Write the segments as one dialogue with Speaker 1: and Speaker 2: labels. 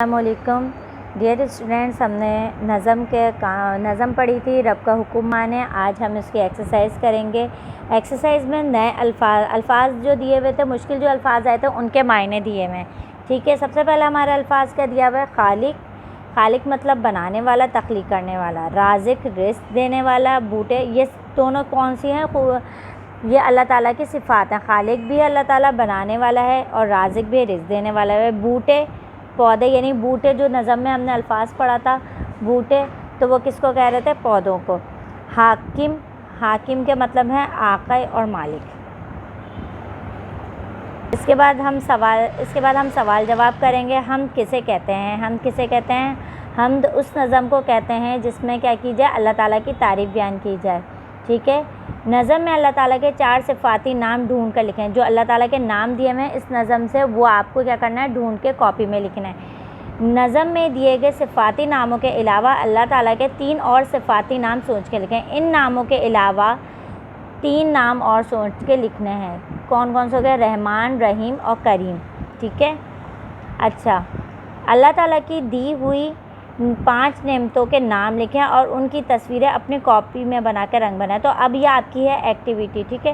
Speaker 1: السلام علیکم dear students, ہم نے نظم پڑھی تھی رب کا حکم مانے۔ آج ہم اس کی ایکسرسائز کریں گے۔ ایکسرسائز میں نئے الفاظ جو دیے ہوئے تھے، مشکل جو الفاظ آئے تھے ان کے معنی دیے ہوئے ہیں، ٹھیک ہے۔ سب سے پہلا ہمارا الفاظ کا دیا ہوا ہے خالق مطلب بنانے والا، تخلیق کرنے والا۔ رازق رزق دینے والا۔ بوٹے، یہ دونوں کون سی ہیں؟ یہ اللہ تعالیٰ کی صفات ہیں۔ خالق بھی اللہ تعالیٰ بنانے والا ہے اور رازق بھی رزق دینے والا ہے۔ بوٹے پودے، یعنی بوٹے جو نظم میں ہم نے الفاظ پڑھا تھا، بوٹے، تو وہ کس کو کہہ رہے تھے؟ پودوں کو۔ حاکم کے مطلب ہیں آقا اور مالک۔ اس کے بعد ہم سوال جواب کریں گے۔ حمد کسے کہتے ہیں؟ حمد اس نظم کو کہتے ہیں جس میں کیا کی جائے؟ اللہ تعالیٰ کی تعریف بیان کی جائے، ٹھیک ہے۔ نظم میں اللہ تعالیٰ کے 4 صفاتی نام ڈھونڈ کر لکھیں۔ جو اللہ تعالیٰ کے نام دیے ہوئے ہیں اس نظم سے، وہ آپ کو کیا کرنا ہے؟ ڈھونڈ کے کاپی میں لکھنا ہے۔ نظم میں دیے گئے صفاتی ناموں کے علاوہ اللہ تعالیٰ کے 3 اور صفاتی نام سوچ کے لکھیں۔ ان ناموں کے علاوہ 3 نام اور سوچ کے لکھنے ہیں۔ کون کون سے ہو گئے؟ رحمان، رحیم اور کریم، ٹھیک ہے۔ اچھا، اللہ تعالیٰ کی دی ہوئی 5 نعمتوں کے نام لکھیں اور ان کی تصویریں اپنی کاپی میں بنا کے رنگ بنائیں۔ تو اب یہ آپ کی ہے ایکٹیویٹی، ٹھیک ہے۔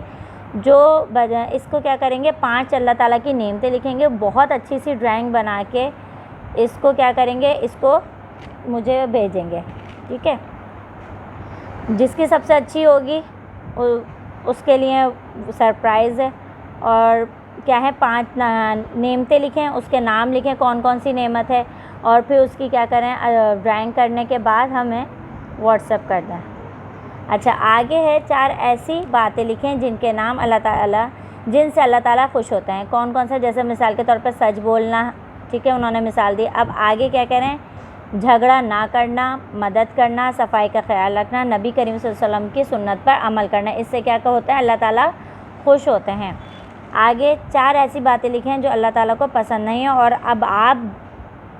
Speaker 1: اس کو کیا کریں گے؟ 5 اللہ تعالیٰ کی نعمتیں لکھیں گے، بہت اچھی سی ڈرائنگ بنا کے اس کو کیا کریں گے؟ اس کو مجھے بھیجیں گے، ٹھیک ہے۔ جس کی سب سے اچھی ہوگی اس کے لیے سرپرائز ہے۔ اور کیا ہے؟ 5 نعمتیں لکھیں، اس کے نام لکھیں کون کون سی نعمت ہے، اور پھر اس کی کیا کریں؟ ڈرائنگ کرنے کے بعد ہمیں واٹس ایپ کر دیں۔ اچھا، آگے ہے 4 ایسی باتیں لکھیں جن کے نام جن سے اللہ تعالیٰ خوش ہوتے ہیں۔ کون کون سے؟ جیسے مثال کے طور پر سچ بولنا، ٹھیک ہے، انہوں نے مثال دی۔ اب آگے کیا کریں؟ جھگڑا نہ کرنا، مدد کرنا، صفائی کا خیال رکھنا، نبی کریم صلی اللہ علیہ وسلم کی سنت پر عمل کرنا۔ اس سے کیا ہوتا ہے؟ اللہ تعالیٰ خوش ہوتے ہیں۔ آگے 4 ایسی باتیں لکھیں جو اللہ تعالیٰ کو پسند نہیں ہیں اور اب آپ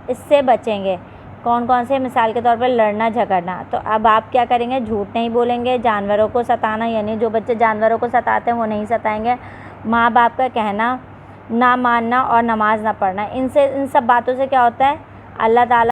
Speaker 1: اس سے بچیں گے۔ کون کون سے؟ مثال کے طور پر لڑنا، جھگڑنا۔ تو اب آپ کیا کریں گے؟ جھوٹ نہیں بولیں گے، جانوروں کو ستانا، یعنی جو بچے جانوروں کو ستاتے ہیں وہ نہیں ستائیں گے، ماں باپ کا کہنا نہ ماننا اور نماز نہ پڑھنا۔ ان سب باتوں سے کیا ہوتا ہے؟ اللہ تعالیٰ